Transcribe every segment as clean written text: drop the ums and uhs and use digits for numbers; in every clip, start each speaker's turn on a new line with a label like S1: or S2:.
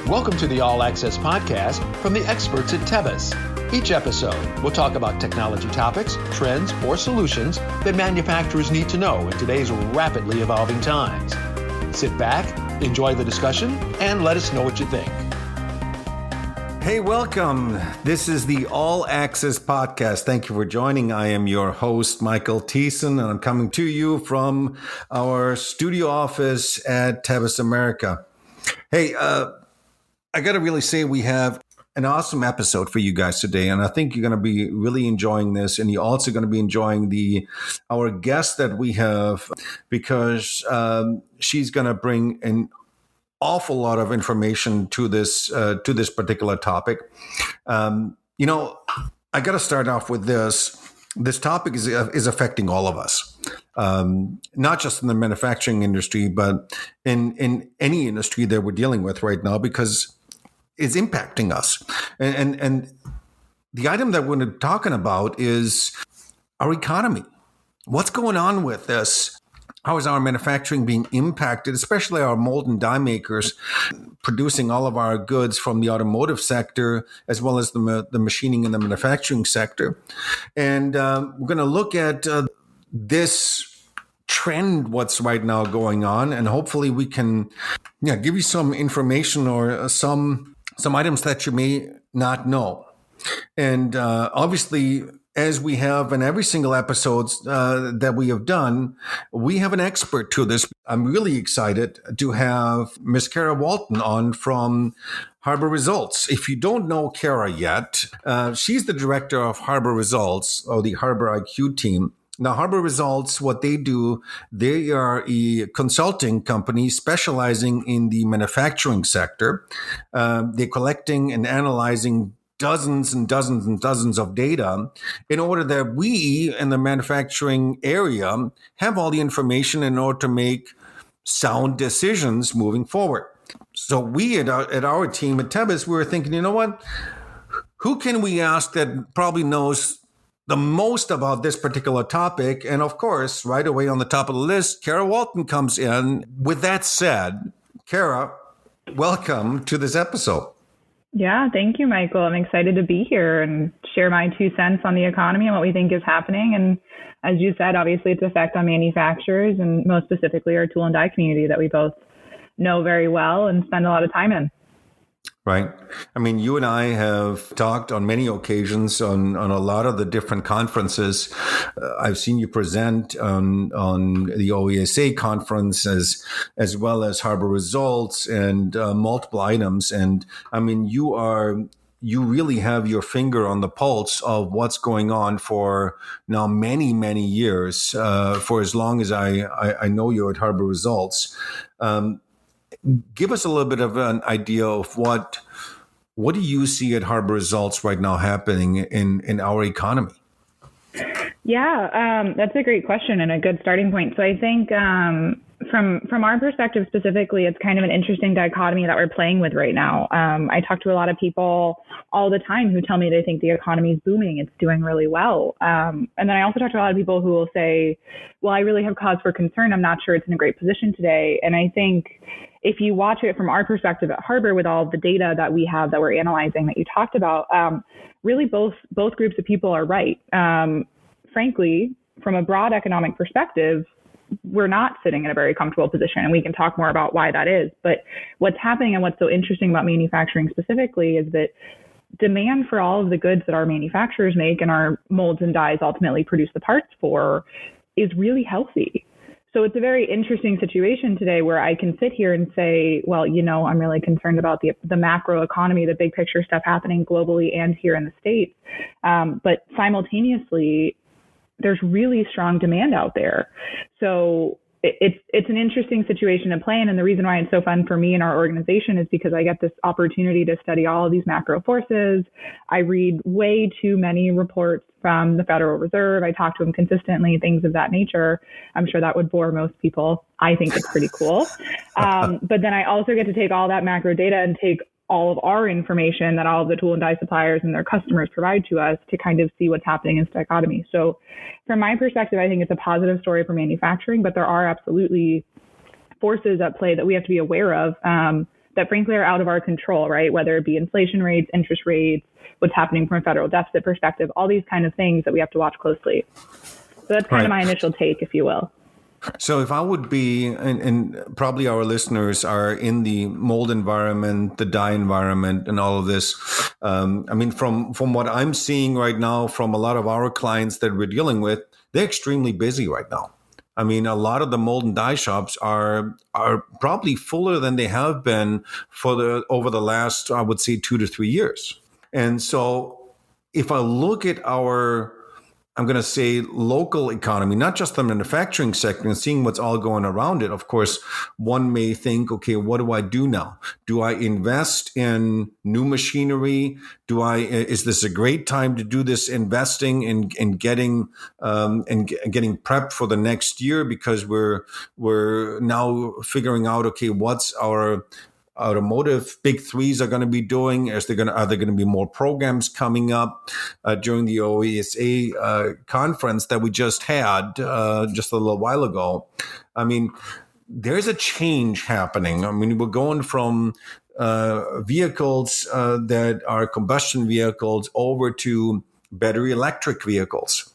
S1: Welcome to the All Access Podcast from the experts at Tevis. Each episode, we'll talk about technology topics, trends, or solutions that manufacturers need to know in today's rapidly evolving times. Sit back, enjoy the discussion, and let us know what you think.
S2: Hey, welcome. This is the All Access Podcast. Thank you for joining. I am your host, Michael Thiessen, and I'm coming to you from our studio office at Tevis America. Hey, I got to really say we have an awesome episode for you guys today, and I think you're going to be really enjoying this, and you're also going to be enjoying our guest that we have, because she's going to bring an awful lot of information to this particular topic. I got to start off with this. This topic is affecting all of us, not just in the manufacturing industry, but in any industry that we're dealing with right now, because it's impacting us. And the item that we're talking about is our economy. What's going on with this? How is our manufacturing being impacted, especially our mold and die makers producing all of our goods from the automotive sector, as well as the machining and the manufacturing sector? And we're going to look at this trend, what's right now going on, and hopefully we can give you some information or some items that you may not know. And obviously, as we have in every single episode that we have done, we have an expert to this. I'm really excited to have Miss Cara Walton on from Harbour Results. If you don't know Cara yet, she's the director of Harbour Results, or the Harbour IQ team. Now, Harbour Results, what they do, they are a consulting company specializing in the manufacturing sector. They're collecting and analyzing dozens and dozens and dozens of data in order that we in the manufacturing area have all the information in order to make sound decisions moving forward. So we at our team at Tevis, we were thinking, you know what? Who can we ask that probably knows the most about this particular topic? And of course, right away on the top of the list, Cara Walton comes in. With that said, Cara, welcome to this episode.
S3: Yeah, thank you, Michael. I'm excited to be here and share my 2 cents on the economy and what we think is happening. And as you said, obviously its effect on manufacturers and most specifically our tool and die community that we both know very well and spend a lot of time in.
S2: Right. I mean, you and I have talked on many occasions on a lot of the different conferences. I've seen you present on the OESA conference as well as Harbour Results and multiple items. And I mean, you really have your finger on the pulse of what's going on for now many, many years, for as long as I know you at Harbour Results. Give us a little bit of an idea of what do you see at Harbour Results right now happening in our economy?
S3: Yeah, that's a great question and a good starting point. So I think from our perspective specifically, it's kind of an interesting dichotomy that we're playing with right now. I talk to a lot of people all the time who tell me they think the economy is booming. It's doing really well. And then I also talk to a lot of people who will say, well, I really have cause for concern. I'm not sure it's in a great position today. And I think if you watch it from our perspective at Harbour with all the data that we have that we're analyzing that you talked about, really both groups of people are right. Frankly, from a broad economic perspective, we're not sitting in a very comfortable position, and we can talk more about why that is. But what's happening and what's so interesting about manufacturing specifically is that demand for all of the goods that our manufacturers make and our molds and dies ultimately produce the parts for is really healthy. So it's a very interesting situation today where I can sit here and say, well, I'm really concerned about the macro economy, the big picture stuff happening globally and here in the States. But simultaneously, there's really strong demand out there. So it's an interesting situation to play in. And the reason why it's so fun for me and our organization is because I get this opportunity to study all of these macro forces. I read way too many reports from the Federal Reserve. I talk to them consistently, things of that nature. I'm sure that would bore most people. I think it's pretty cool. But then I also get to take all that macro data and take all of our information that all of the tool and die suppliers and their customers provide to us to kind of see what's happening in this dichotomy. So from my perspective, I think it's a positive story for manufacturing, but there are absolutely forces at play that we have to be aware of that frankly are out of our control, right? Whether it be inflation rates, interest rates, what's happening from a federal deficit perspective, all these kind of things that we have to watch closely. So that's kind of my initial take, if you will.
S2: So if I would be, and probably our listeners are in the mold environment, the dye environment, and all of this. I mean, from what I'm seeing right now, from a lot of our clients that we're dealing with, they're extremely busy right now. I mean, a lot of the mold and dye shops are probably fuller than they have been over the last, I would say, 2 to 3 years. And so if I look at I'm going to say local economy, not just the manufacturing sector, and seeing what's all going around it. Of course, one may think, okay, what do I do now? Do I invest in new machinery? Is this a great time to do this investing in getting prepped for the next year? Because we're now figuring out, okay, what's our automotive big threes are going to be doing? Are there going to be more programs coming up during the OESA conference that we just had just a little while ago? I mean, there's a change happening. I mean, we're going from vehicles that are combustion vehicles over to battery electric vehicles.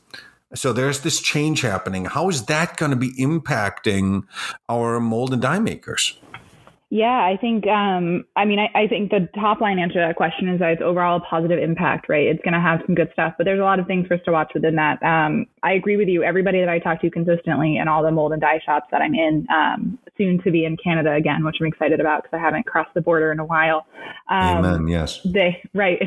S2: So there's this change happening. How is that going to be impacting our mold and die makers?
S3: Yeah, I think, I think the top line answer to that question is that it's overall a positive impact, right? It's going to have some good stuff, but there's a lot of things for us to watch within that. I agree with you. Everybody that I talk to consistently in all the mold and dye shops that I'm in, soon to be in Canada again, which I'm excited about because I haven't crossed the border in a while.
S2: Amen. Yes.
S3: Right.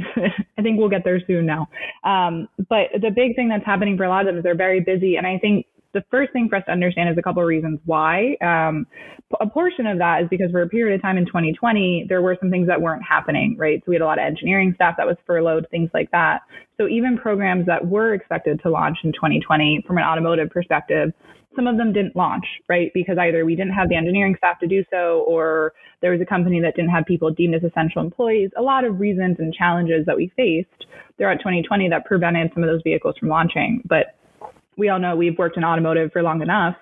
S3: I think we'll get there soon now. But the big thing that's happening for a lot of them is they're very busy. And I think the first thing for us to understand is a couple of reasons why. A portion of that is because for a period of time in 2020, there were some things that weren't happening, right? So we had a lot of engineering staff that was furloughed, things like that. So even programs that were expected to launch in 2020 from an automotive perspective, some of them didn't launch, right? Because either we didn't have the engineering staff to do so, or there was a company that didn't have people deemed as essential employees. A lot of reasons and challenges that we faced throughout 2020 that prevented some of those vehicles from launching. But we all know we've worked in automotive for long enough.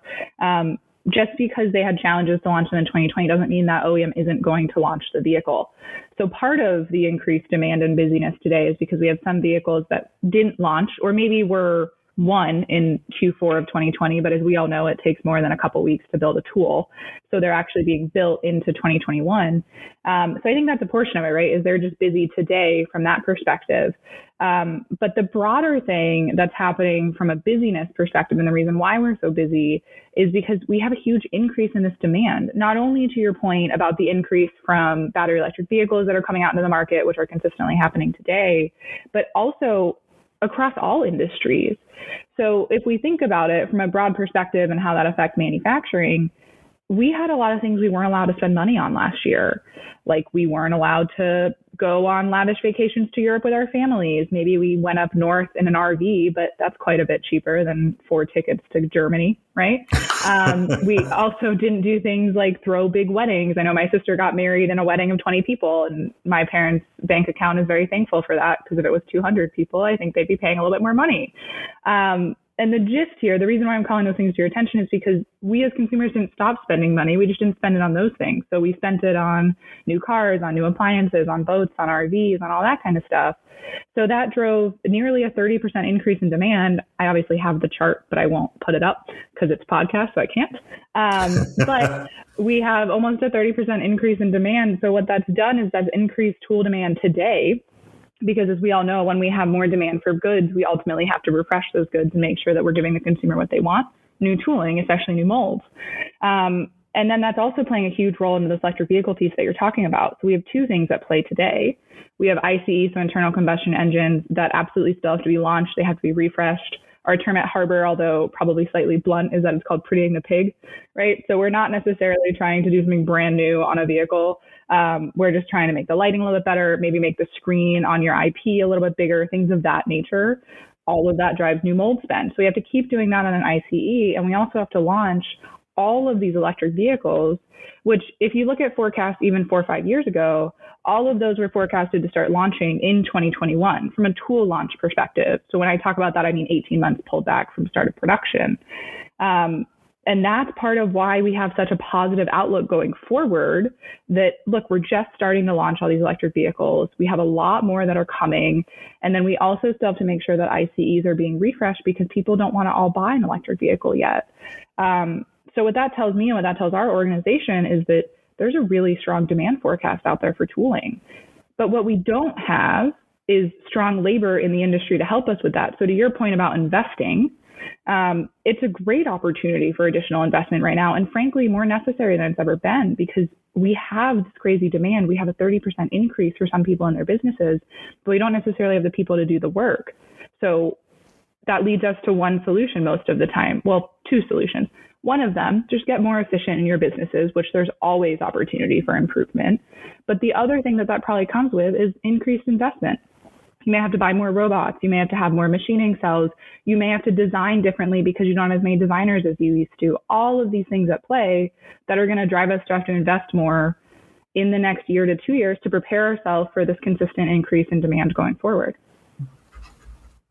S3: Just because they had challenges to launch them in 2020 doesn't mean that OEM isn't going to launch the vehicle. So part of the increased demand and busyness today is because we have some vehicles that didn't launch, or maybe were won in Q4 of 2020, but as we all know, it takes more than a couple of weeks to build a tool. So they're actually being built into 2021. So I think that's a portion of it, right? Is they're just busy today from that perspective. But the broader thing that's happening from a busyness perspective, and the reason why we're so busy, is because we have a huge increase in this demand, not only to your point about the increase from battery electric vehicles that are coming out into the market, which are consistently happening today, but also across all industries. So if we think about it from a broad perspective and how that affects manufacturing, we had a lot of things we weren't allowed to spend money on last year. Like we weren't allowed to go on lavish vacations to Europe with our families. Maybe we went up north in an RV, but that's quite a bit cheaper than 4 tickets to Germany, right? We also didn't do things like throw big weddings. I know my sister got married in a wedding of 20 people, and my parents' bank account is very thankful for that, because if it was 200 people, I think they'd be paying a little bit more money. And the gist here, the reason why I'm calling those things to your attention is because we as consumers didn't stop spending money. We just didn't spend it on those things. So we spent it on new cars, on new appliances, on boats, on RVs, on all that kind of stuff. So that drove nearly a 30% increase in demand. I obviously have the chart, but I won't put it up because it's podcast, so I can't. But we have almost a 30% increase in demand. So what that's done is that's increased tool demand today. Because as we all know, when we have more demand for goods, we ultimately have to refresh those goods and make sure that we're giving the consumer what they want, new tooling, especially new molds. And then that's also playing a huge role in this electric vehicle piece that you're talking about. So we have two things at play today. We have ICE, so internal combustion engines, that absolutely still have to be launched. They have to be refreshed. Our term at Harbour, although probably slightly blunt, is that it's called prettying the pig, right? So we're not necessarily trying to do something brand new on a vehicle. We're just trying to make the lighting a little bit better, maybe make the screen on your IP a little bit bigger, things of that nature. All of that drives new mold spend. So we have to keep doing that on an ICE, and we also have to launch all of these electric vehicles, which if you look at forecasts even 4 or 5 years ago, all of those were forecasted to start launching in 2021 from a tool launch perspective. So when I talk about that, I mean 18 months pulled back from start of production. And that's part of why we have such a positive outlook going forward that, look, we're just starting to launch all these electric vehicles. We have a lot more that are coming. And then we also still have to make sure that ICEs are being refreshed because people don't want to all buy an electric vehicle yet. So what that tells me and what that tells our organization is that there's a really strong demand forecast out there for tooling. But what we don't have is strong labor in the industry to help us with that. So to your point about investing, it's a great opportunity for additional investment right now, and frankly, more necessary than it's ever been because we have this crazy demand. We have a 30% increase for some people in their businesses, but we don't necessarily have the people to do the work. So that leads us to one solution most of the time. Well, two solutions. One of them, just get more efficient in your businesses, which there's always opportunity for improvement. But the other thing that probably comes with is increased investment. You may have to buy more robots. You may have to have more machining cells. You may have to design differently because you don't have as many designers as you used to. All of these things at play that are going to drive us to have to invest more in the next year to 2 years to prepare ourselves for this consistent increase in demand going forward.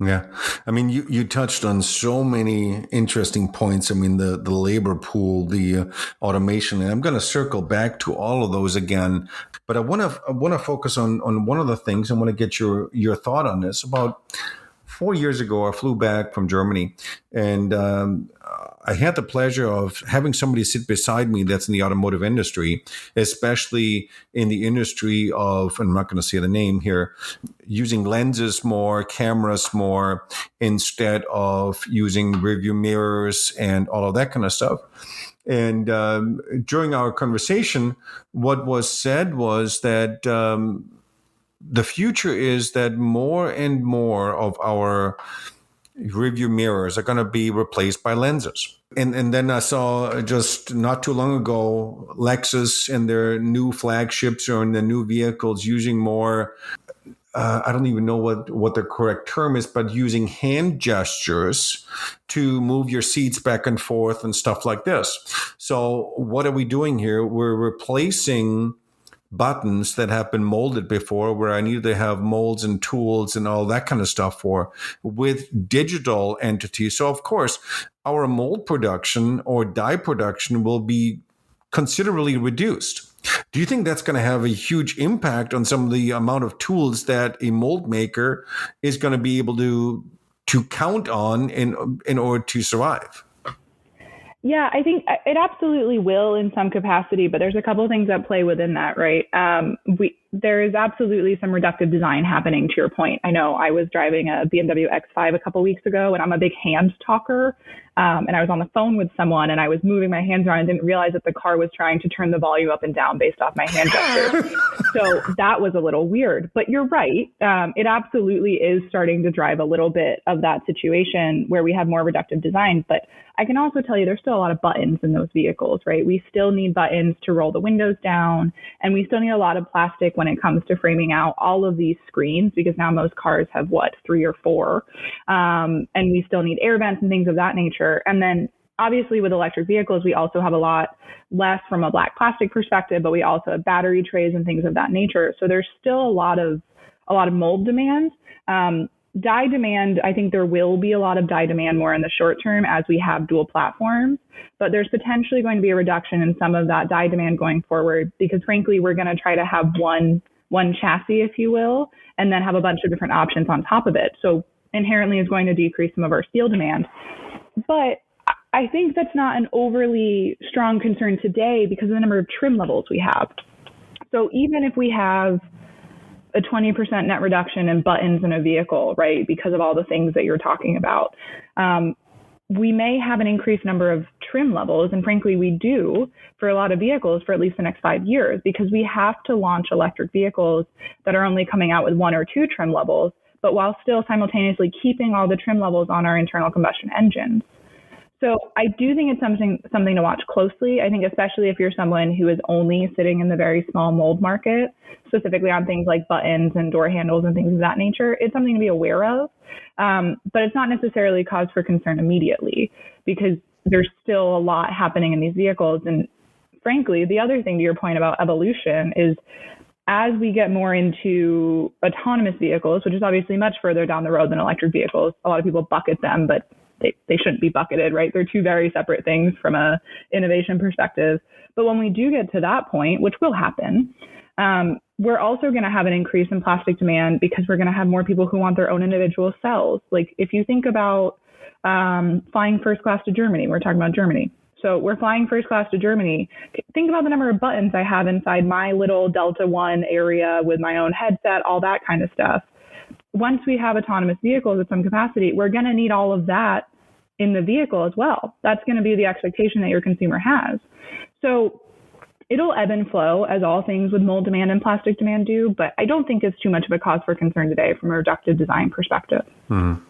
S2: Yeah. I mean, you touched on so many interesting points. I mean, the labor pool, the automation, and I'm going to circle back to all of those again. But I want to focus on one of the things. I want to get your thought on this. About 4 years ago, I flew back from Germany, and I had the pleasure of having somebody sit beside me that's in the automotive industry, especially in the industry of, and I'm not going to say the name here, using lenses more, cameras more, instead of using rearview mirrors and all of that kind of stuff. And during our conversation, what was said was that the future is that more and more of our rearview mirrors are going to be replaced by lenses. And then I saw just not too long ago, Lexus and their new flagships or in the new vehicles using more, I don't even know what the correct term is, but using hand gestures to move your seats back and forth and stuff like this. So what are we doing here? We're replacing buttons that have been molded before, where I needed to have molds and tools and all that kind of stuff for, with digital entities. So of course, our mold production or die production will be considerably reduced. Do you think that's going to have a huge impact on some of the amount of tools that a mold maker is going to be able to count on in order to survive?
S3: Yeah, I think it absolutely will in some capacity, but there's a couple of things that play within that, right? There is absolutely some reductive design happening, to your point. I know I was driving a BMW X5 a couple of weeks ago, and I'm a big hand talker. And I was on the phone with someone, and I was moving my hands around and didn't realize that the car was trying to turn the volume up and down based off my hand gestures. So that was a little weird. But you're right. It absolutely is starting to drive a little bit of that situation where we have more reductive design. But I can also tell you there's still a lot of buttons in those vehicles, right? We still need buttons to roll the windows down, and we still need a lot of plastic when it comes to framing out all of these screens, because now most cars have 3 or 4, and we still need air vents and things of that nature. And then obviously with electric vehicles, we also have a lot less from a black plastic perspective, but we also have battery trays and things of that nature. So there's still a lot of mold demand. Die demand, I think there will be a lot of die demand more in the short term as we have dual platforms, but there's potentially going to be a reduction in some of that die demand going forward, because frankly, we're going to try to have one chassis, if you will, and then have a bunch of different options on top of it. So inherently is going to decrease some of our steel demand. But I think that's not an overly strong concern today because of the number of trim levels we have. So even if we have a 20% net reduction in buttons in a vehicle, right, because of all the things that you're talking about, we may have an increased number of trim levels. And frankly, we do for a lot of vehicles for at least the next 5 years, because we have to launch electric vehicles that are only coming out with 1 or 2 trim levels, but while still simultaneously keeping all the trim levels on our internal combustion engines. So I do think it's something to watch closely. I think especially if you're someone who is only sitting in the very small mold market, specifically on things like buttons and door handles and things of that nature, it's something to be aware of. But it's not necessarily cause for concern immediately, because there's still a lot happening in these vehicles. And frankly, the other thing to your point about evolution is, as we get more into autonomous vehicles, which is obviously much further down the road than electric vehicles, a lot of people bucket them, but they shouldn't be bucketed, right? They're two very separate things from a innovation perspective. But when we do get to that point, which will happen, we're also going to have an increase in plastic demand because we're going to have more people who want their own individual cells. Like if you think about flying first class to Germany, we're talking about Germany. So we're flying first class to Germany. Think about the number of buttons I have inside my little Delta One area with my own headset, all that kind of stuff. Once we have autonomous vehicles at some capacity, we're going to need all of that in the vehicle as well. That's going to be the expectation that your consumer has. So it'll ebb and flow as all things with mold demand and plastic demand do, but I don't think it's too much of a cause for concern today from a reductive design perspective.
S2: Mm-hmm.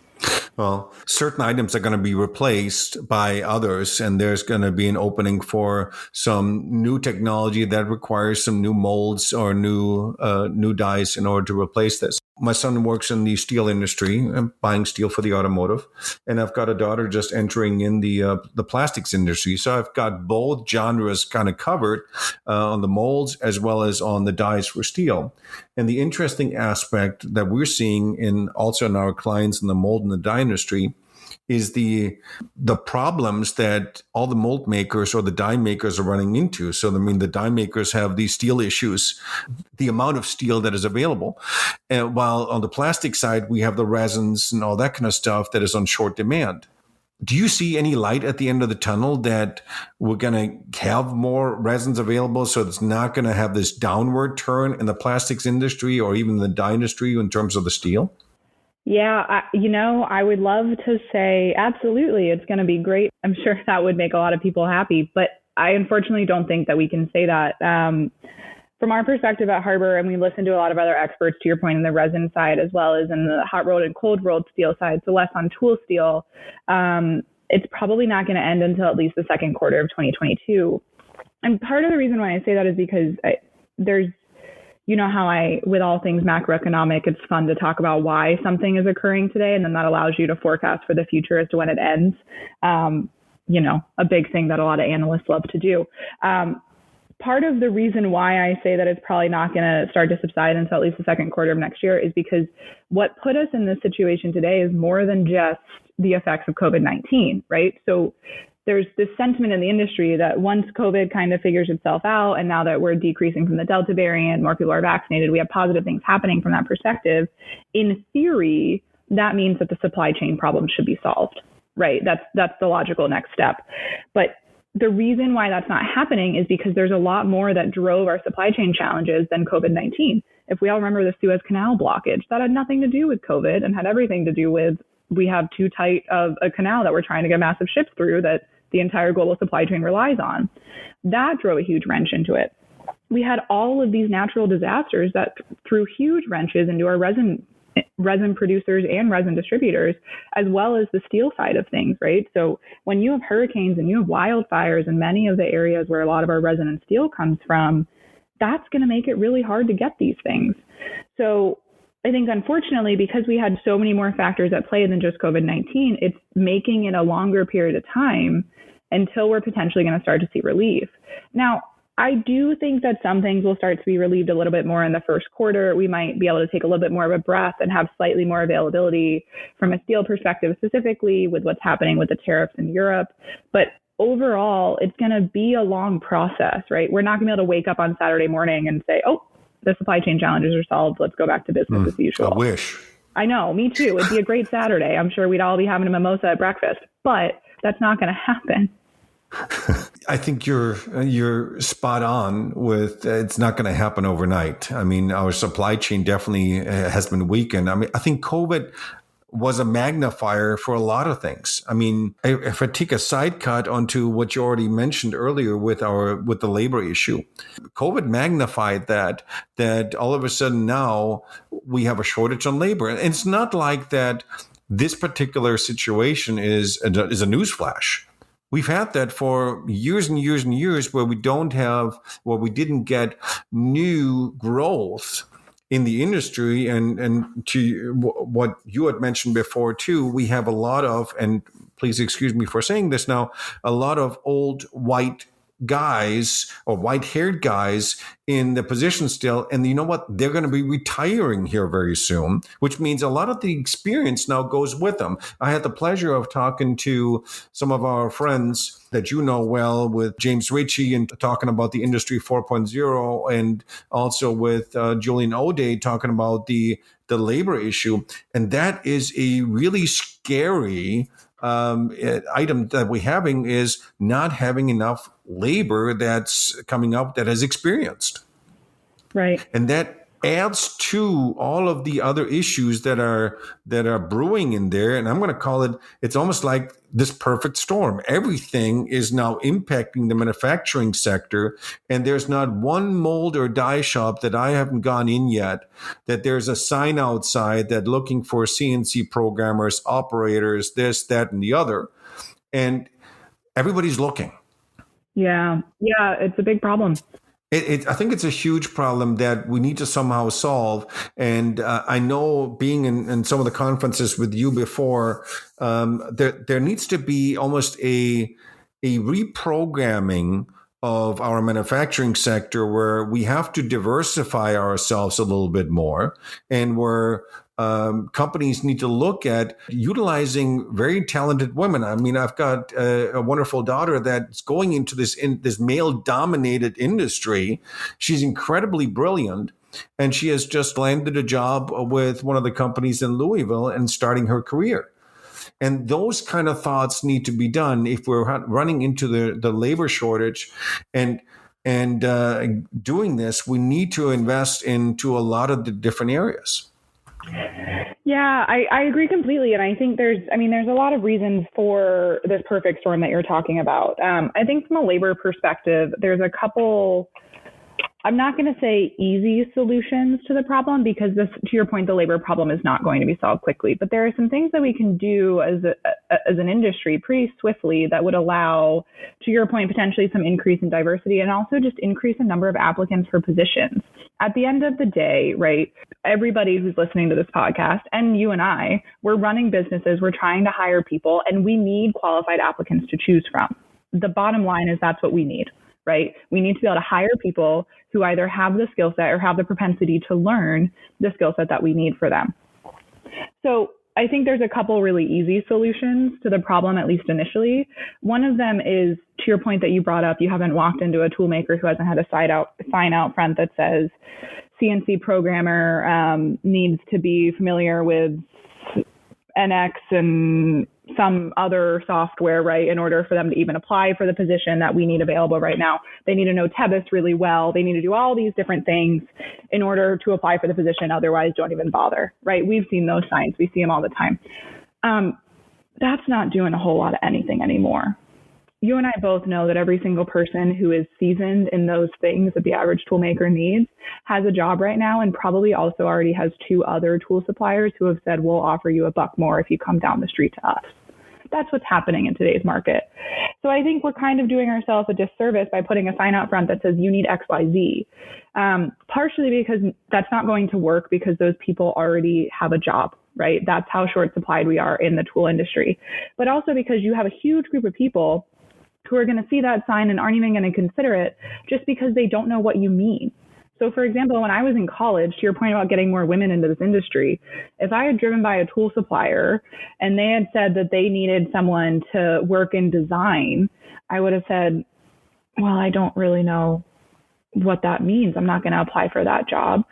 S2: Well, certain items are going to be replaced by others, and there's going to be an opening for some new technology that requires some new molds or new dies in order to replace this. My son works in the steel industry, buying steel for the automotive, and I've got a daughter just entering in the plastics industry. So I've got both genres kind of covered on the molds as well as on the dies for steel. And the interesting aspect that we're seeing also in our clients in the mold and the die industry is the problems that all the mold makers or the die makers are running into. So, I mean, the die makers have these steel issues, the amount of steel that is available. And while on the plastic side, we have the resins and all that kind of stuff that is on short demand. Do you see any light at the end of the tunnel that we're going to have more resins available so it's not going to have this downward turn in the plastics industry or even the die industry in terms of the steel?
S3: Yeah, I would love to say absolutely, it's going to be great. I'm sure that would make a lot of people happy, but I unfortunately don't think that we can say that. From our perspective at Harbour, and we listen to a lot of other experts, to your point, in the resin side as well as in the hot rolled and cold rolled steel side, so less on tool steel, it's probably not going to end until at least the second quarter of 2022. And part of the reason why I say that is because there's, you know how with all things macroeconomic, it's fun to talk about why something is occurring today, and then that allows you to forecast for the future as to when it ends. A big thing that a lot of analysts love to do. Part of the reason why I say that it's probably not going to start to subside until at least the second quarter of next year is because what put us in this situation today is more than just the effects of COVID-19, right? So there's this sentiment in the industry that once COVID kind of figures itself out, and now that we're decreasing from the Delta variant, more people are vaccinated, we have positive things happening from that perspective. In theory, that means that the supply chain problem should be solved, right? That's the logical next step. But the reason why that's not happening is because there's a lot more that drove our supply chain challenges than COVID-19. If we all remember the Suez Canal blockage, that had nothing to do with COVID and had everything to do with we have too tight of a canal that we're trying to get massive ships through that the entire global supply chain relies on. That drove a huge wrench into it. We had all of these natural disasters that threw huge wrenches into our resin producers and resin distributors, as well as the steel side of things, right? So when you have hurricanes and you have wildfires in many of the areas where a lot of our resin and steel comes from, that's going to make it really hard to get these things. So I think, unfortunately, because we had so many more factors at play than just COVID-19, it's making it a longer period of time until we're potentially going to start to see relief. Now, I do think that some things will start to be relieved a little bit more in the first quarter. We might be able to take a little bit more of a breath and have slightly more availability from a steel perspective, specifically with what's happening with the tariffs in Europe. But overall, it's going to be a long process, right? We're not going to be able to wake up on Saturday morning and say, oh, the supply chain challenges are solved. Let's go back to business as usual.
S2: I wish.
S3: I know, me too. It'd be a great Saturday. I'm sure we'd all be having a mimosa at breakfast, but that's not going to happen.
S2: I think you're spot on with it's not going to happen overnight. I mean, our supply chain definitely has been weakened. I mean, I think COVID was a magnifier for a lot of things. I mean, if I take a side cut onto what you already mentioned earlier with the labor issue, COVID magnified that all of a sudden now we have a shortage on labor. And it's not like that this particular situation is a newsflash. We've had that for years and years and years where we didn't get new growth in the industry. And to what you had mentioned before too, we have a lot of, and please excuse me for saying this now, a lot of old white guys or white-haired guys in the position still. And you know what? They're going to be retiring here very soon, which means a lot of the experience now goes with them. I had the pleasure of talking to some of our friends that you know well with James Ritchie and talking about the Industry 4.0, and also with Julian O'Day talking about the labor issue. And that is a really scary item that we're having, is not having enough labor that's coming up that has experienced.
S3: Right.
S2: And that adds to all of the other issues that are brewing in there. And I'm going to call it, it's almost like this perfect storm. Everything is now impacting the manufacturing sector. And there's not one mold or die shop that I haven't gone in yet that there's a sign outside that looking for CNC programmers, operators, this, that, and the other. And everybody's looking.
S3: Yeah. Yeah. It's a big problem.
S2: I think it's a huge problem that we need to somehow solve. And I know, being in some of the conferences with you before, there needs to be almost a reprogramming of our manufacturing sector, where we have to diversify ourselves a little bit more, and where companies need to look at utilizing very talented women. I mean, I've got a wonderful daughter that's going into this male-dominated industry. She's incredibly brilliant, and she has just landed a job with one of the companies in Louisville and starting her career. And those kind of thoughts need to be done if we're running into the labor shortage. And doing this, we need to invest into a lot of the different areas.
S3: Yeah, I agree completely. And I think there's a lot of reasons for this perfect storm that you're talking about. I think from a labor perspective, there's a couple, I'm not going to say easy solutions to the problem, because this, to your point, the labor problem is not going to be solved quickly. But there are some things that we can do as an industry pretty swiftly that would allow, to your point, potentially some increase in diversity, and also just increase the number of applicants for positions. At the end of the day, right, everybody who's listening to this podcast, and you and I, we're running businesses, we're trying to hire people, and we need qualified applicants to choose from. The bottom line is that's what we need, right? We need to be able to hire people who either have the skill set or have the propensity to learn the skill set that we need for them. So I think there's a couple really easy solutions to the problem, at least initially. One of them is, to your point that you brought up, you haven't walked into a tool maker who hasn't had a sign out front that says CNC programmer needs to be familiar with NX and some other software, right, in order for them to even apply for the position that we need available right now. They need to know Tebis really well. They need to do all these different things in order to apply for the position. Otherwise, don't even bother, right? We've seen those signs. We see them all the time. That's not doing a whole lot of anything anymore. You and I both know that every single person who is seasoned in those things that the average tool maker needs has a job right now, and probably also already has 2 other tool suppliers who have said, we'll offer you $1 more if you come down the street to us. That's what's happening in today's market. So I think we're kind of doing ourselves a disservice by putting a sign out front that says you need XYZ, partially because that's not going to work, because those people already have a job, right? That's how short supplied we are in the tool industry. But also because you have a huge group of people who are going to see that sign and aren't even going to consider it, just because they don't know what you mean. So for example, when I was in college, to your point about getting more women into this industry, if I had driven by a tool supplier and they had said that they needed someone to work in design, I would have said, well, I don't really know what that means. I'm not going to apply for that job.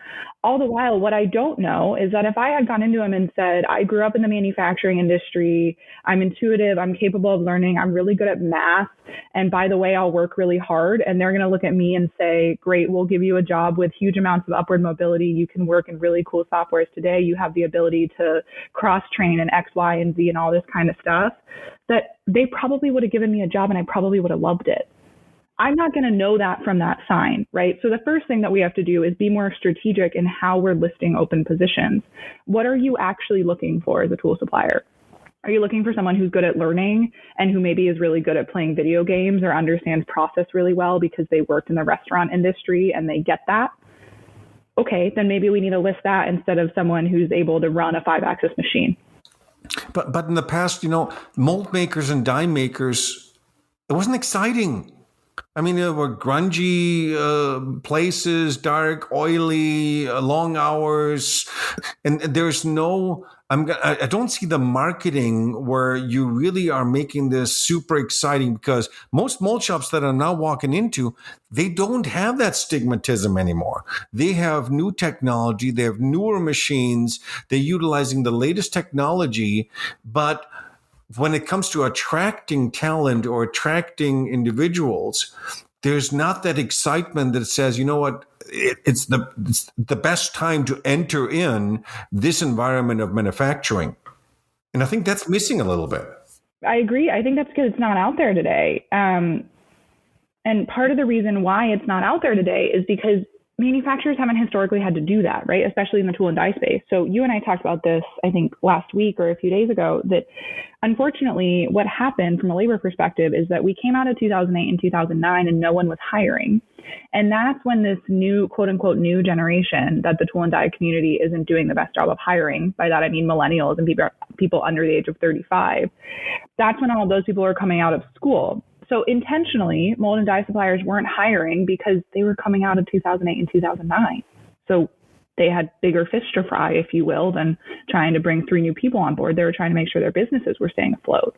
S3: All the while, what I don't know is that if I had gone into them and said, I grew up in the manufacturing industry, I'm intuitive, I'm capable of learning, I'm really good at math, and by the way, I'll work really hard, and they're going to look at me and say, great, we'll give you a job with huge amounts of upward mobility. You can work in really cool softwares today. You have the ability to cross-train in X, Y, and Z and all this kind of stuff, that they probably would have given me a job and I probably would have loved it. I'm not going to know that from that sign, right? So the first thing that we have to do is be more strategic in how we're listing open positions. What are you actually looking for as a tool supplier? Are you looking for someone who's good at learning and who maybe is really good at playing video games or understands process really well because they worked in the restaurant industry and they get that? Okay, then maybe we need to list that instead of someone who's able to run a 5-axis machine.
S2: But in the past, mold makers and die makers, it wasn't exciting. I mean, there were grungy places, dark, oily, long hours, and there's no. I don't see the marketing where you really are making this super exciting, because most mold shops that I'm now walking into, they don't have that stigmatism anymore. They have new technology, they have newer machines, they're utilizing the latest technology, but when it comes to attracting talent or attracting individuals, there's not that excitement that says, you know what, it's the best time to enter in this environment of manufacturing. And I think that's missing a little bit.
S3: I agree. I think that's because it's not out there today. And part of the reason why it's not out there today is because manufacturers haven't historically had to do that, right? Especially in the tool and die space. So you and I talked about this, I think last week or a few days ago, that unfortunately what happened from a labor perspective is that we came out of 2008 and 2009 and no one was hiring. And that's when this new, quote unquote, new generation that the tool and die community isn't doing the best job of hiring. By that, I mean millennials and people under the age of 35. That's when all of those people are coming out of school. So intentionally, mold and die suppliers weren't hiring because they were coming out of 2008 and 2009. So they had bigger fish to fry, if you will, than trying to bring 3 new people on board. They were trying to make sure their businesses were staying afloat.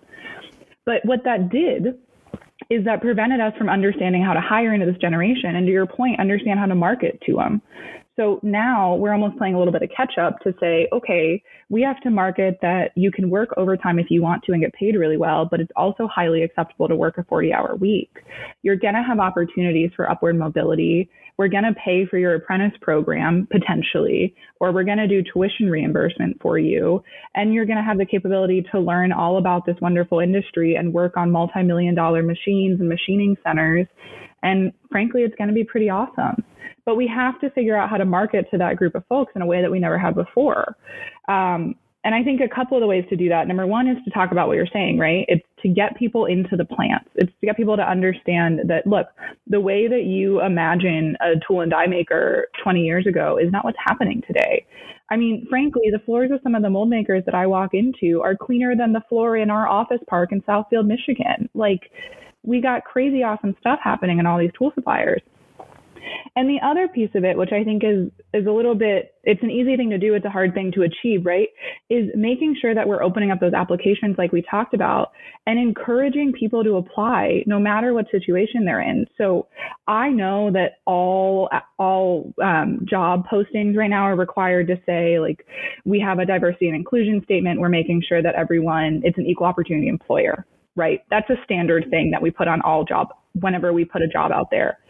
S3: But what that did is that prevented us from understanding how to hire into this generation. And to your point, understand how to market to them. So now we're almost playing a little bit of catch up to say, okay, we have to market that you can work overtime if you want to and get paid really well, but it's also highly acceptable to work a 40-hour week. You're going to have opportunities for upward mobility. We're going to pay for your apprentice program potentially, or we're going to do tuition reimbursement for you. And you're going to have the capability to learn all about this wonderful industry and work on multi-million-dollar machines and machining centers. And frankly, it's going to be pretty awesome. But we have to figure out how to market to that group of folks in a way that we never had before. And I think a couple of the ways to do that, number one is to talk about what you're saying, right? It's to get people into the plants. It's to get people to understand that, look, the way that you imagine a tool and die maker 20 years ago is not what's happening today. I mean, frankly, the floors of some of the mold makers that I walk into are cleaner than the floor in our office park in Southfield, Michigan. Like, we got crazy awesome stuff happening in all these tool suppliers. And the other piece of it, which I think is a little bit, it's an easy thing to do, it's a hard thing to achieve, right? Is making sure that we're opening up those applications like we talked about and encouraging people to apply no matter what situation they're in. So I know that all job postings right now are required to say, like, we have a diversity and inclusion statement. We're making sure that everyone, it's an equal opportunity employer, right? That's a standard thing that we put on all jobs whenever we put a job out there.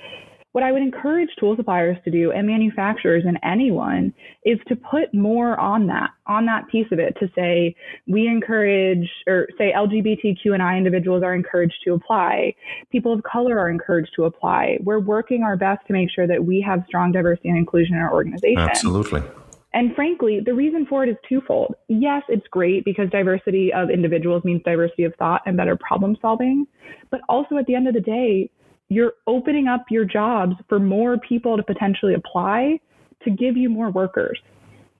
S3: What I would encourage tool suppliers to do, and manufacturers and anyone, is to put more on that piece of it, to say we encourage, or say LGBTQ&I individuals are encouraged to apply. People of color are encouraged to apply. We're working our best to make sure that we have strong diversity and inclusion in our organization.
S2: Absolutely.
S3: And frankly, the reason for it is twofold. Yes, it's great because diversity of individuals means diversity of thought and better problem solving. But also at the end of the day, you're opening up your jobs for more people to potentially apply to give you more workers.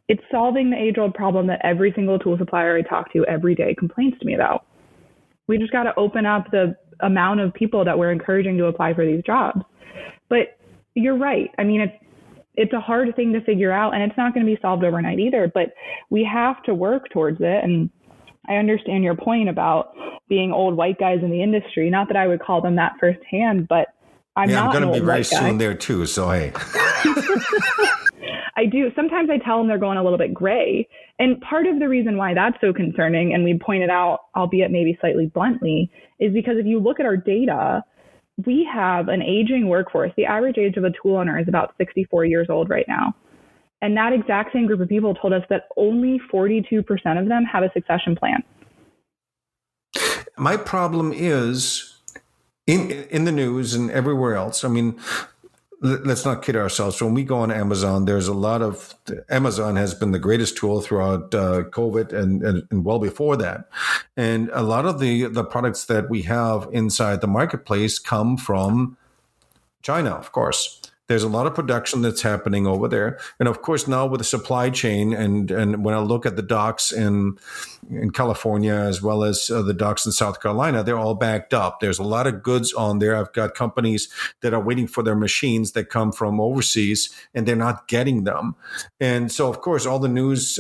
S3: It's solving the age-old problem that every single tool supplier I talk to every day complains to me about. We just got to open up the amount of people that we're encouraging to apply for these jobs. But you're right. I mean, it's a hard thing to figure out, and it's not going to be solved overnight either, but we have to work towards it. And I understand your point about being old white guys in the industry. Not that I would call them that firsthand, but I'm not an old white guy.
S2: I'm going to be very soon there too, so hey.
S3: I do. Sometimes I tell them they're going a little bit gray. And part of the reason why that's so concerning, and we pointed out, albeit maybe slightly bluntly, is because if you look at our data, we have an aging workforce. The average age of a tool owner is about 64 years old right now. And that exact same group of people told us that only 42% of them have a succession plan.
S2: My problem is in the news and everywhere else. I mean, let's not kid ourselves. When we go on Amazon, there's a lot of, Amazon has been the greatest tool throughout COVID and well before that. And a lot of the products that we have inside the marketplace come from China, of course. There's a lot of production that's happening over there. And of course, now with the supply chain and when I look at the docks in California, as well as the docks in South Carolina, they're all backed up. There's a lot of goods on there. I've got companies that are waiting for their machines that come from overseas, and they're not getting them. And so, of course, all the news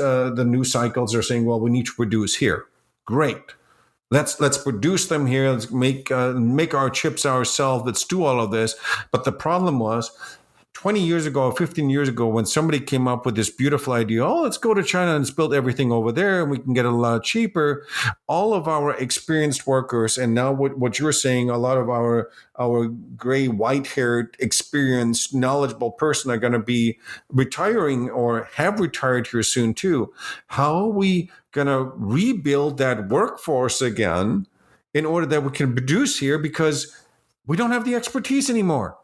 S2: cycles are saying, well, we need to produce here. Great. Let's produce them here. Let's make our chips ourselves. Let's do all of this. But the problem was 20 years ago or 15 years ago, when somebody came up with this beautiful idea, let's go to China and let's build everything over there and we can get it a lot cheaper. All of our experienced workers, and now what you're saying, a lot of our gray, white-haired, experienced, knowledgeable person are going to be retiring or have retired here soon too. How are we going to rebuild that workforce again in order that we can produce here, because we don't have the expertise anymore?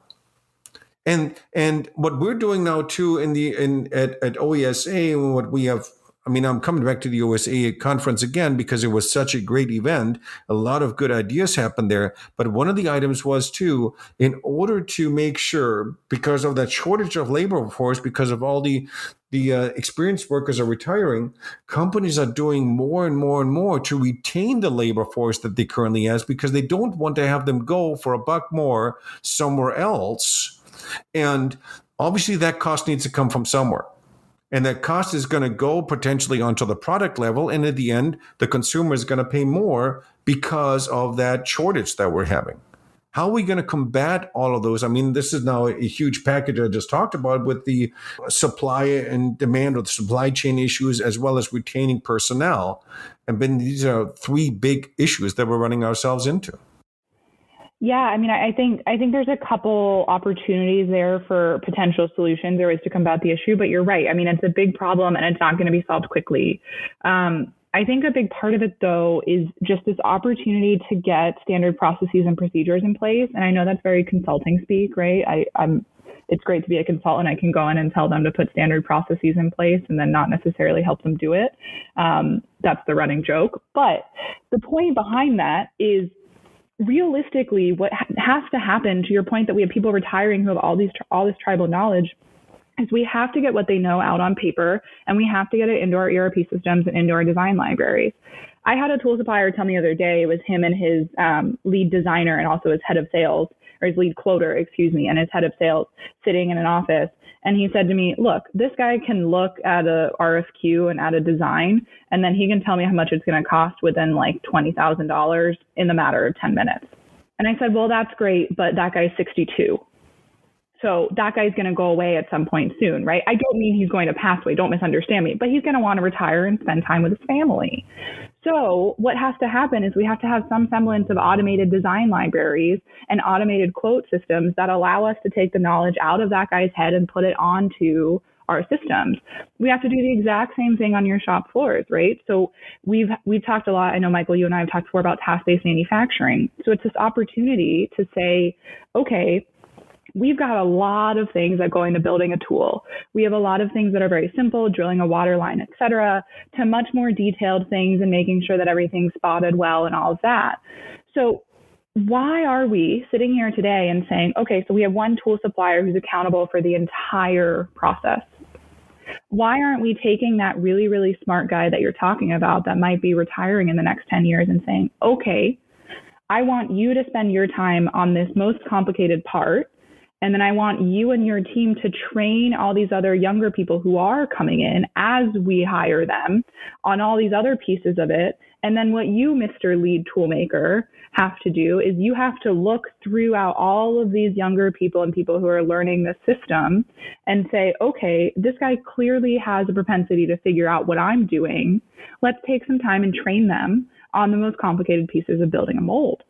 S2: And what we're doing now too at OESA, and what we have, I'm coming back to the OSA conference again because it was such a great event. A lot of good ideas happened there. But one of the items was too, in order to make sure, because of that shortage of labor force, because of all the experienced workers are retiring, companies are doing more and more and more to retain the labor force that they currently have, because they don't want to have them go for $1 more somewhere else. And obviously that cost needs to come from somewhere. And that cost is going to go potentially onto the product level. And at the end, the consumer is going to pay more because of that shortage that we're having. How are we going to combat all of those? This is now a huge package I just talked about with the supply and demand of the supply chain issues, as well as retaining personnel. And then these are 3 big issues that we're running ourselves into.
S3: Yeah, I think there's a couple opportunities there for potential solutions there is to combat the issue, but you're right. It's a big problem and it's not going to be solved quickly. I think a big part of it, though, is just this opportunity to get standard processes and procedures in place. And I know that's very consulting speak, right? It's great to be a consultant. I can go in and tell them to put standard processes in place and then not necessarily help them do it. That's the running joke. But the point behind that is, realistically, what has to happen, to your point that we have people retiring who have all this tribal knowledge, is we have to get what they know out on paper, and we have to get it into our ERP systems and into our design libraries. I had a tool supplier tell me the other day, it was him and his lead designer and also his head of sales, or his lead quoter, and his head of sales sitting in an office. And he said to me, look, this guy can look at a RFQ and at a design, and then he can tell me how much it's going to cost within like $20,000 in the matter of 10 minutes. And I said, well, that's great, but that guy's 62. So that guy's going to go away at some point soon, right? I don't mean he's going to pass away. Don't misunderstand me, but he's going to want to retire and spend time with his family. So what has to happen is we have to have some semblance of automated design libraries and automated quote systems that allow us to take the knowledge out of that guy's head and put it onto our systems. We have to do the exact same thing on your shop floors, right? So we've talked a lot. I know, Michael, you and I have talked before about task-based manufacturing. So it's this opportunity to say, okay, we've got a lot of things that go into building a tool. We have a lot of things that are very simple, drilling a water line, et cetera, to much more detailed things and making sure that everything's spotted well and all of that. So why are we sitting here today and saying, okay, so we have one tool supplier who's accountable for the entire process? Why aren't we taking that really, really smart guy that you're talking about that might be retiring in the next 10 years and saying, okay, I want you to spend your time on this most complicated part, and then I want you and your team to train all these other younger people who are coming in as we hire them on all these other pieces of it. And then what you, Mr. Lead Toolmaker, have to do is you have to look throughout all of these younger people and people who are learning the system and say, okay, this guy clearly has a propensity to figure out what I'm doing. Let's take some time and train them on the most complicated pieces of building a mold.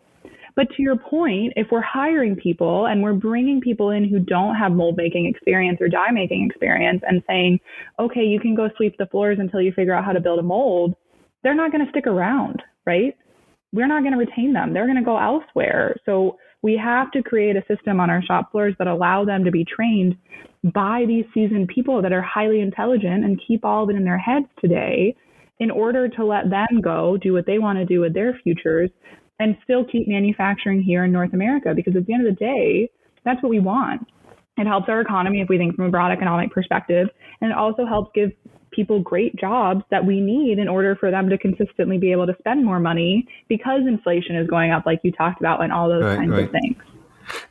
S3: But to your point, if we're hiring people and we're bringing people in who don't have mold making experience or die making experience and saying, okay, you can go sweep the floors until you figure out how to build a mold, they're not going to stick around, right? We're not going to retain them. They're going to go elsewhere. So we have to create a system on our shop floors that allow them to be trained by these seasoned people that are highly intelligent and keep all of it in their heads today in order to let them go do what they want to do with their futures and still keep manufacturing here in North America, because at the end of the day, that's what we want. It helps our economy if we think from a broad economic perspective. And it also helps give people great jobs that we need in order for them to consistently be able to spend more money because inflation is going up, like you talked about, and all those kinds of things.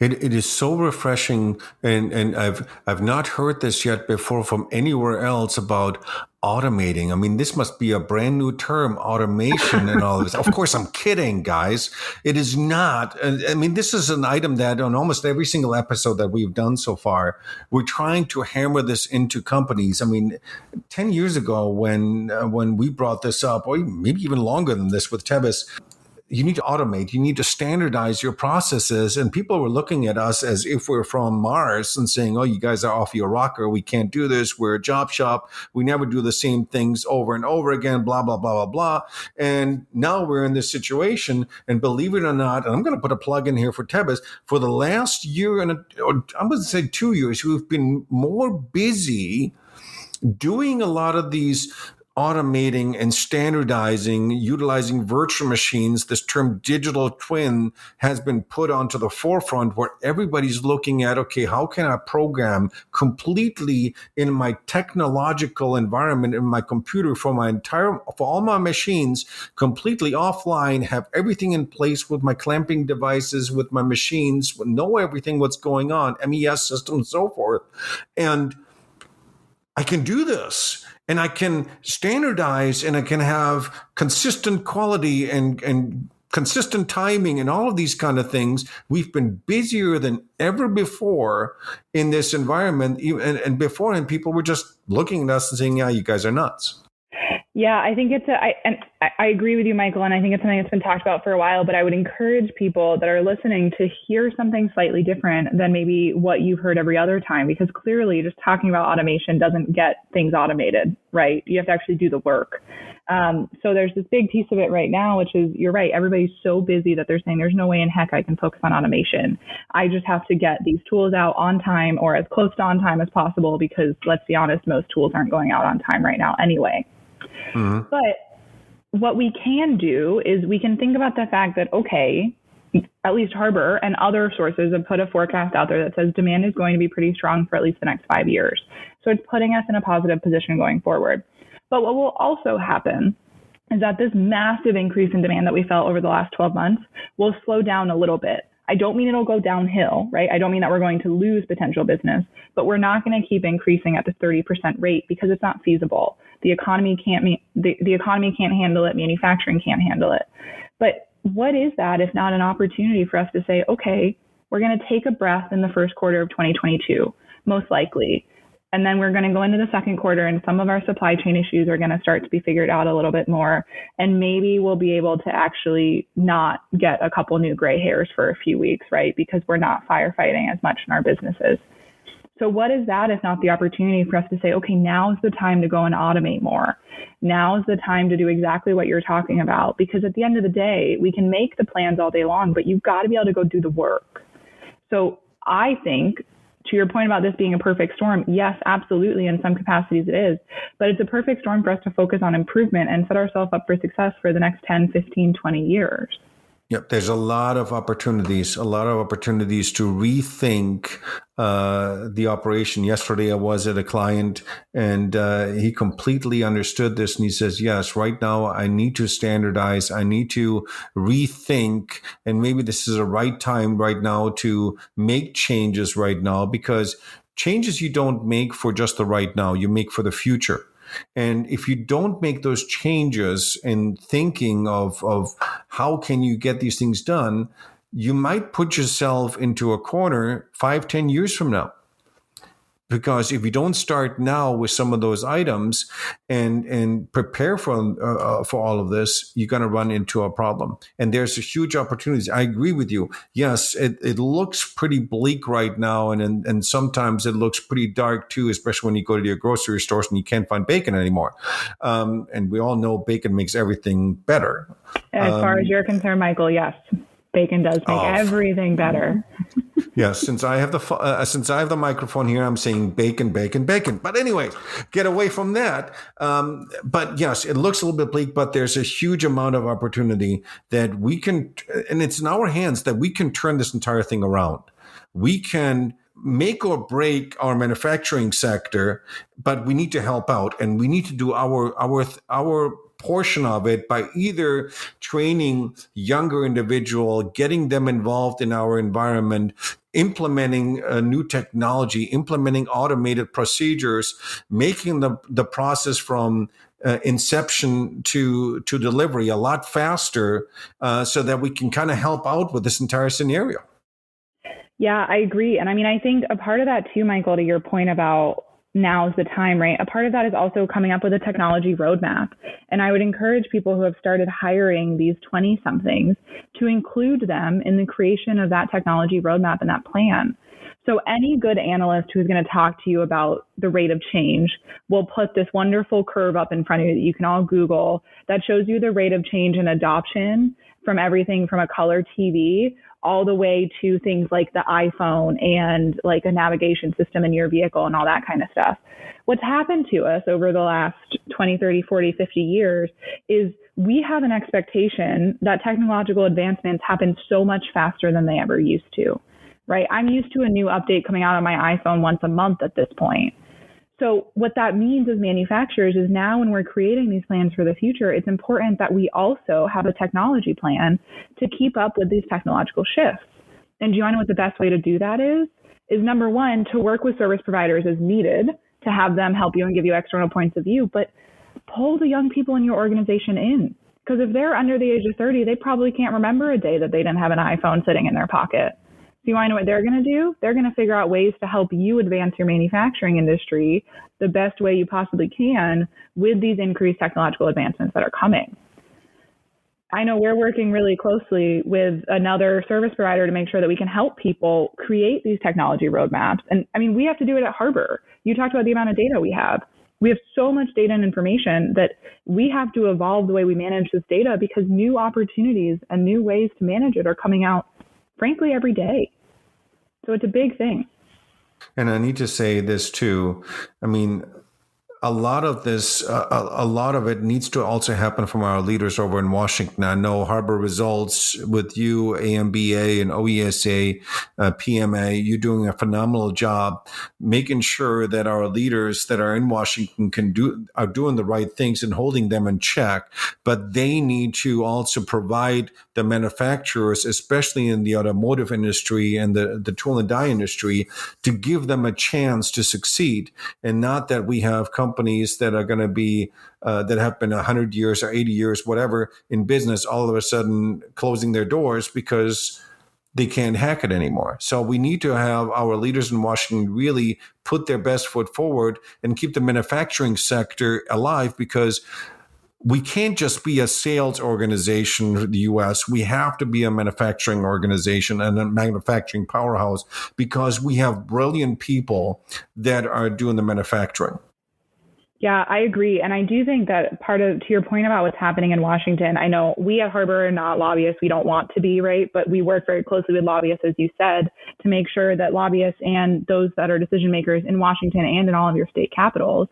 S2: It is so refreshing, and I've not heard this yet before from anywhere else about automating. I mean, this must be a brand new term, automation and all of this. Of course, I'm kidding, guys. It is not. I mean, this is an item that on almost every single episode that we've done so far, we're trying to hammer this into companies. I mean, 10 years ago when we brought this up, or maybe even longer than this with Tebis, you need to automate, you need to standardize your processes. And people were looking at us as if we're from Mars and saying, oh, you guys are off your rocker. We can't do this. We're a job shop. We never do the same things over and over again, blah, blah, blah, blah, blah. And now we're in this situation. And believe it or not, and I'm going to put a plug in here for Tebis, for the last year and I'm going to say 2 years, we've been more busy doing a lot of these automating and standardizing, utilizing virtual machines. This term digital twin has been put onto the forefront where everybody's looking at, okay, how can I program completely in my technological environment, in my computer for all my machines, completely offline, have everything in place with my clamping devices, with my machines, know everything what's going on, MES system and so forth. And I can do this. And I can standardize and I can have consistent quality and consistent timing and all of these kind of things. We've been busier than ever before in this environment. And beforehand, people were just looking at us and saying, yeah, you guys are nuts.
S3: Yeah, I think I agree with you, Michael, and I think it's something that's been talked about for a while, but I would encourage people that are listening to hear something slightly different than maybe what you've heard every other time, because clearly just talking about automation doesn't get things automated, right? You have to actually do the work. So there's this big piece of it right now, which is, you're right, everybody's so busy that they're saying there's no way in heck I can focus on automation. I just have to get these tools out on time or as close to on time as possible, because let's be honest, most tools aren't going out on time right now anyway. Mm-hmm. But what we can do is we can think about the fact that, okay, at least Harbour and other sources have put a forecast out there that says demand is going to be pretty strong for at least the next 5 years. So it's putting us in a positive position going forward. But what will also happen is that this massive increase in demand that we felt over the last 12 months will slow down a little bit. I don't mean it'll go downhill, right? I don't mean that we're going to lose potential business, but we're not going to keep increasing at the 30% rate because it's not feasible. The economy can't the economy can't handle it. Manufacturing can't handle it. But what is that if not an opportunity for us to say, okay, we're going to take a breath in the first quarter of 2022, most likely. And then we're going to go into the second quarter and some of our supply chain issues are going to start to be figured out a little bit more. And maybe we'll be able to actually not get a couple new gray hairs for a few weeks, right? Because we're not firefighting as much in our businesses. So what is that if not the opportunity for us to say, okay, now's the time to go and automate more. Now's the time to do exactly what you're talking about. Because at the end of the day, we can make the plans all day long, but you've got to be able to go do the work. So I think, to your point about this being a perfect storm, yes, absolutely. In some capacities it is, but it's a perfect storm for us to focus on improvement and set ourselves up for success for the next 10, 15, 20 years.
S2: Yep, there's a lot of opportunities to rethink the operation. Yesterday, I was at a client and he completely understood this. And he says, yes, right now I need to standardize. I need to rethink. And maybe this is the right time right now to make changes right now, because changes you don't make for just the right now, you make for the future. And if you don't make those changes in thinking of how can you get these things done, you might put yourself into a corner 5-10 years from now. Because if you don't start now with some of those items and prepare for all of this, you're going to run into a problem. And there's a huge opportunities. I agree with you. Yes, it looks pretty bleak right now, and sometimes it looks pretty dark too, especially when you go to your grocery stores and you can't find bacon anymore. And we all know bacon makes everything better.
S3: As far as you're concerned, Michael, yes. Bacon does make everything better.
S2: Yes, since I have the microphone here, I'm saying bacon, bacon, bacon. But anyway, get away from that. But yes, it looks a little bit bleak, but there's a huge amount of opportunity that we can, and it's in our hands that we can turn this entire thing around. We can make or break our manufacturing sector, but we need to help out, and we need to do our portion of it by either training younger individual, getting them involved in our environment, implementing new technology, implementing automated procedures, making the process from inception to delivery a lot faster, so that we can kind of help out with this entire scenario.
S3: Yeah, I agree. And I mean, I think a part of that too, Michael, to your point about now's the time, right? A part of that is also coming up with a technology roadmap. And I would encourage people who have started hiring these 20 somethings to include them in the creation of that technology roadmap and that plan. So any good analyst who's going to talk to you about the rate of change will put this wonderful curve up in front of you that you can all Google that shows you the rate of change in adoption from everything from a color TV all the way to things like the iPhone and like a navigation system in your vehicle and all that kind of stuff. What's happened to us over the last 20, 30, 40, 50 years is we have an expectation that technological advancements happen so much faster than they ever used to, right? I'm used to a new update coming out on my iPhone once a month at this point. So what that means as manufacturers is now when we're creating these plans for the future, it's important that we also have a technology plan to keep up with these technological shifts. And do you want to know what the best way to do that is number one, to work with service providers as needed to have them help you and give you external points of view, but pull the young people in your organization in. Because if they're under the age of 30, they probably can't remember a day that they didn't have an iPhone sitting in their pocket. So you want to know what they're going to do? They're going to figure out ways to help you advance your manufacturing industry the best way you possibly can with these increased technological advancements that are coming. I know we're working really closely with another service provider to make sure that we can help people create these technology roadmaps. And I mean, we have to do it at Harbour. You talked about the amount of data we have. We have so much data and information that we have to evolve the way we manage this data because new opportunities and new ways to manage it are coming out, frankly, every day. So it's a big thing.
S2: And I need to say this too. I mean, a lot of this, a lot of it needs to also happen from our leaders over in Washington. I know Harbour Results with you, AMBA and OESA, PMA, you're doing a phenomenal job making sure that our leaders that are in Washington are doing the right things and holding them in check. But they need to also provide the manufacturers, especially in the automotive industry and the tool and die industry, to give them a chance to succeed, and not that we have companies that are going to be that have been 100 years or 80 years, whatever, in business, all of a sudden closing their doors because they can't hack it anymore. So we need to have our leaders in Washington really put their best foot forward and keep the manufacturing sector alive, because we can't just be a sales organization in the U.S. We have to be a manufacturing organization and a manufacturing powerhouse, because we have brilliant people that are doing the manufacturing.
S3: Yeah, I agree. And I do think that to your point about what's happening in Washington, I know we at Harbour are not lobbyists. We don't want to be, right? But we work very closely with lobbyists, as you said, to make sure that lobbyists and those that are decision makers in Washington and in all of your state capitals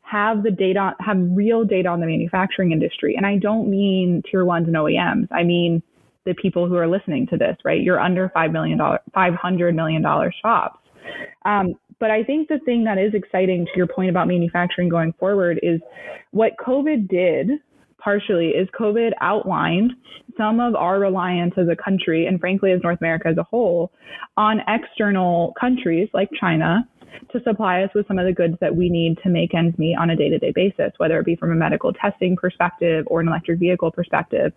S3: have the data, have real data on the manufacturing industry. And I don't mean tier ones and OEMs. I mean the people who are listening to this, right? You're under $500 million shops. But I think the thing that is exciting, to your point about manufacturing going forward, is what COVID did partially is COVID outlined some of our reliance as a country, and frankly, as North America as a whole, on external countries like China to supply us with some of the goods that we need to make ends meet on a day-to-day basis, whether it be from a medical testing perspective or an electric vehicle perspective.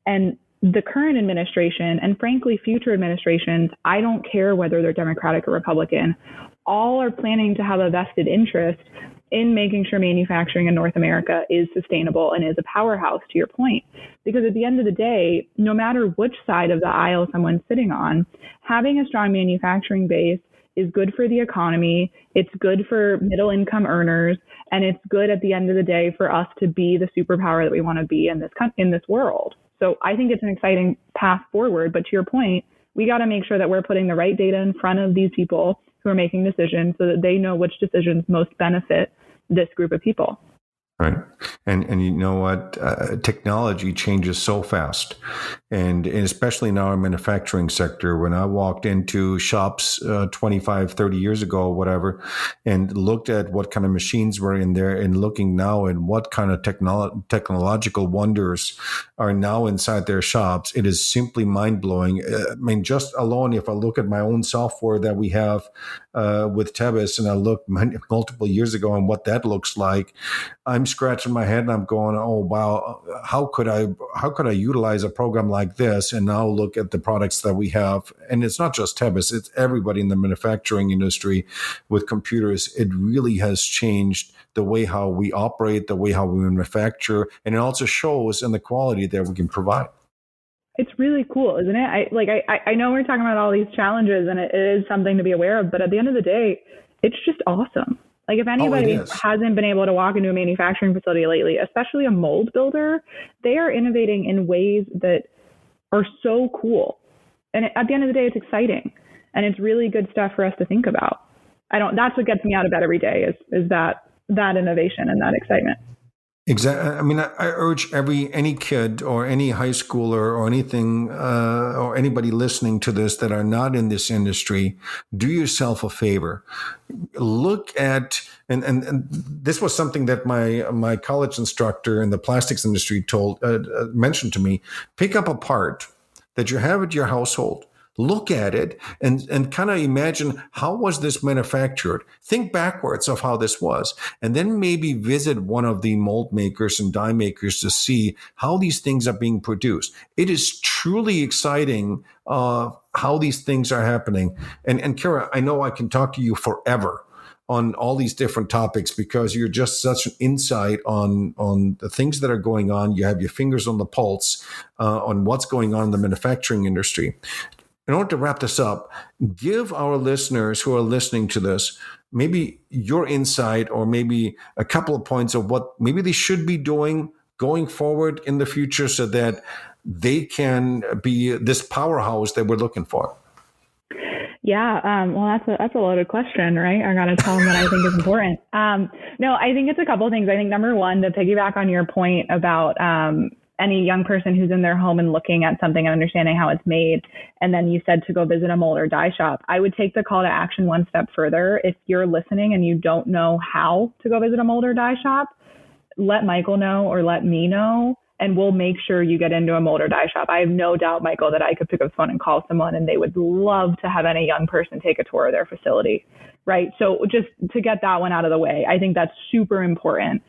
S3: And the current administration, and frankly, future administrations, I don't care whether they're Democratic or Republican, all are planning to have a vested interest in making sure manufacturing in North America is sustainable and is a powerhouse, to your point. Because at the end of the day, no matter which side of the aisle someone's sitting on, having a strong manufacturing base is good for the economy, it's good for middle income earners, and it's good at the end of the day for us to be the superpower that we want to be in this world. So I think it's an exciting path forward. But to your point, we got to make sure that we're putting the right data in front of these people who are making decisions so that they know which decisions most benefit this group of people.
S2: Right. And you know what? Technology changes so fast. And especially in our manufacturing sector, when I walked into shops 25, 30 years ago, or whatever, and looked at what kind of machines were in there and looking now at what kind of technological wonders are now inside their shops, it is simply mind blowing. I mean, just alone, if I look at my own software that we have with Tebis, and I looked multiple years ago and what that looks like, I'm scratching my head and I'm going, oh wow, how could I utilize a program like this? And now look at the products that we have, and it's not just Tebis, it's everybody in the manufacturing industry with computers. It really has changed the way how we operate, the way how we manufacture, and it also shows in the quality that we can provide.
S3: It's really cool, isn't it? I know we're talking about all these challenges, and it is something to be aware of, but at the end of the day, it's just awesome. Like if anybody hasn't been able to walk into a manufacturing facility lately, especially a mold builder, they are innovating in ways that are so cool. And at the end of the day, it's exciting, and it's really good stuff for us to think about. That's what gets me out of bed every day is that innovation and that excitement.
S2: Exactly. I mean, I urge any kid or any high schooler or anything or anybody listening to this that are not in this industry, do yourself a favor. Look at and this was something that my college instructor in the plastics industry mentioned to me. Pick up a part that you have at your household. Look at it and kind of imagine, how was this manufactured? Think backwards of how this was, and then maybe visit one of the mold makers and die makers to see how these things are being produced. It is truly exciting how these things are happening. And Cara, I know I can talk to you forever on all these different topics because you're just such an insight on the things that are going on. You have your fingers on the pulse on what's going on in the manufacturing industry. In order to wrap this up, give our listeners who are listening to this maybe your insight or maybe a couple of points of what maybe they should be doing going forward in the future so that they can be this powerhouse that we're looking for.
S3: Yeah, well, that's a loaded question, right? I got to tell them what I think is important. No, I think it's a couple of things. I think number one, to piggyback on your point about any young person who's in their home and looking at something and understanding how it's made, and then you said to go visit a mold or die shop, I would take the call to action one step further. If you're listening and you don't know how to go visit a mold or die shop, let Michael know or let me know, and we'll make sure you get into a mold or die shop. I have no doubt, Michael, that I could pick up the phone and call someone and they would love to have any young person take a tour of their facility, right? So just to get that one out of the way, I think that's super important.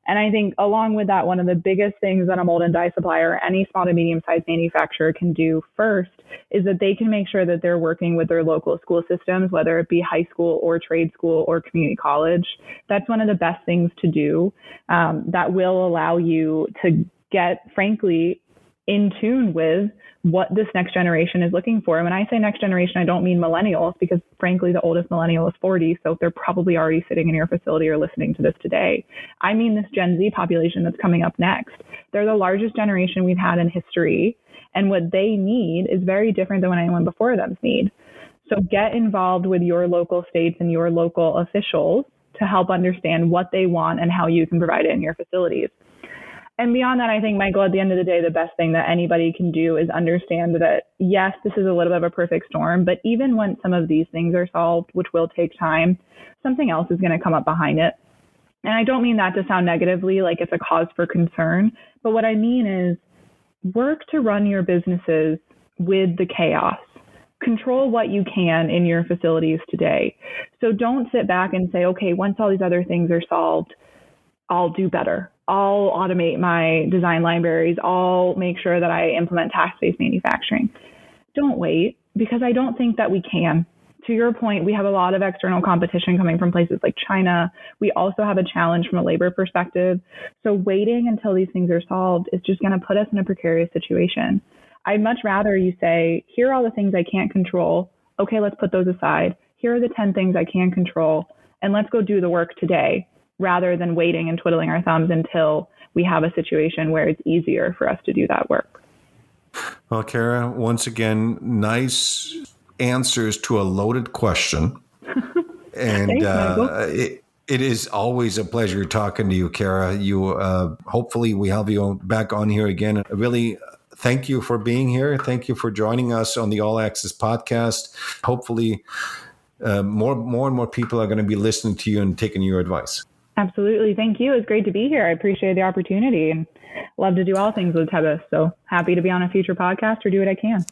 S3: And I think along with that, one of the biggest things that a mold and die supplier, any small to medium-sized manufacturer can do first is that they can make sure that they're working with their local school systems, whether it be high school or trade school or community college. That's one of the best things to do that will allow you to get, frankly, in tune with what this next generation is looking for. And when I say next generation, I don't mean millennials, because frankly, the oldest millennial is 40. So they're probably already sitting in your facility or listening to this today. I mean this Gen Z population that's coming up next. They're the largest generation we've had in history. And what they need is very different than what anyone before them's need. So get involved with your local states and your local officials to help understand what they want and how you can provide it in your facilities. And beyond that, I think, Michael, at the end of the day, the best thing that anybody can do is understand that, yes, this is a little bit of a perfect storm, but even when some of these things are solved, which will take time, something else is going to come up behind it. And I don't mean that to sound negatively, like it's a cause for concern, but what I mean is work to run your businesses with the chaos. Control what you can in your facilities today. So don't sit back and say, okay, once all these other things are solved, I'll do better. I'll automate my design libraries. I'll make sure that I implement task-based manufacturing. Don't wait, because I don't think that we can. To your point, we have a lot of external competition coming from places like China. We also have a challenge from a labor perspective. So waiting until these things are solved is just going to put us in a precarious situation. I'd much rather you say, here are all the things I can't control. Okay, let's put those aside. Here are the 10 things I can control, and let's go do the work today, rather than waiting and twiddling our thumbs until we have a situation where it's easier for us to do that work.
S2: Well, Cara, once again, nice answers to a loaded question. And
S3: Thanks,
S2: It is always a pleasure talking to you, Cara. Hopefully we have you back on here again. Really, thank you for being here. Thank you for joining us on the All Access podcast. Hopefully, more and more people are going to be listening to you and taking your advice.
S3: Absolutely. Thank you. It's great to be here. I appreciate the opportunity and love to do all things with Tebis. So happy to be on a future podcast or do what I can.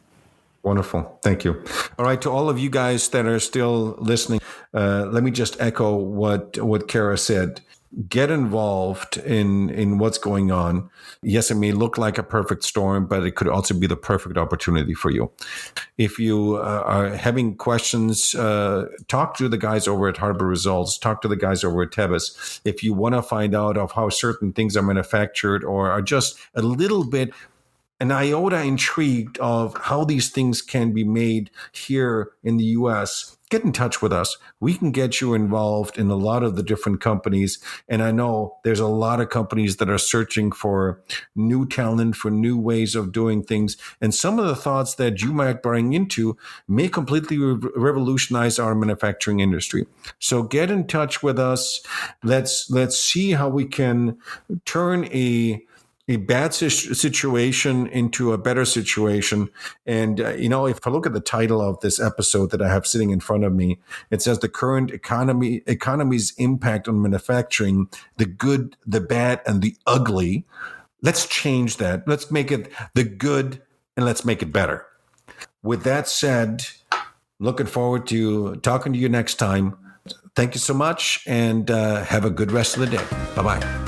S2: Wonderful. Thank you. All right. To all of you guys that are still listening, let me just echo what Cara said. Get involved in what's going on. Yes, it may look like a perfect storm, but it could also be the perfect opportunity for you. If you are having questions, talk to the guys over at Harbour Results, talk to the guys over at Tebis. If you want to find out of how certain things are manufactured or are just a little bit an iota intrigued of how these things can be made here in the U.S., get in touch with us. We can get you involved in a lot of the different companies. And I know there's a lot of companies that are searching for new talent, for new ways of doing things. And some of the thoughts that you might bring into may completely revolutionize our manufacturing industry. So get in touch with us. Let's see how we can turn a bad situation into a better situation. And, if I look at the title of this episode that I have sitting in front of me, it says the current economy's impact on manufacturing, the good, the bad, and the ugly. Let's change that. Let's make it the good and let's make it better. With that said, looking forward to talking to you next time. Thank you so much and have a good rest of the day. Bye-bye.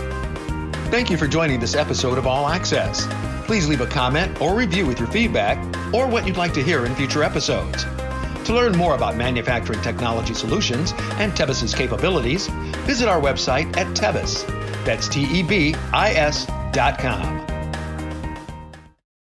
S1: Thank you for joining this episode of All Access. Please leave a comment or review with your feedback or what you'd like to hear in future episodes. To learn more about manufacturing technology solutions and Tebis's capabilities, visit our website at Tebis. That's TEBIS.com.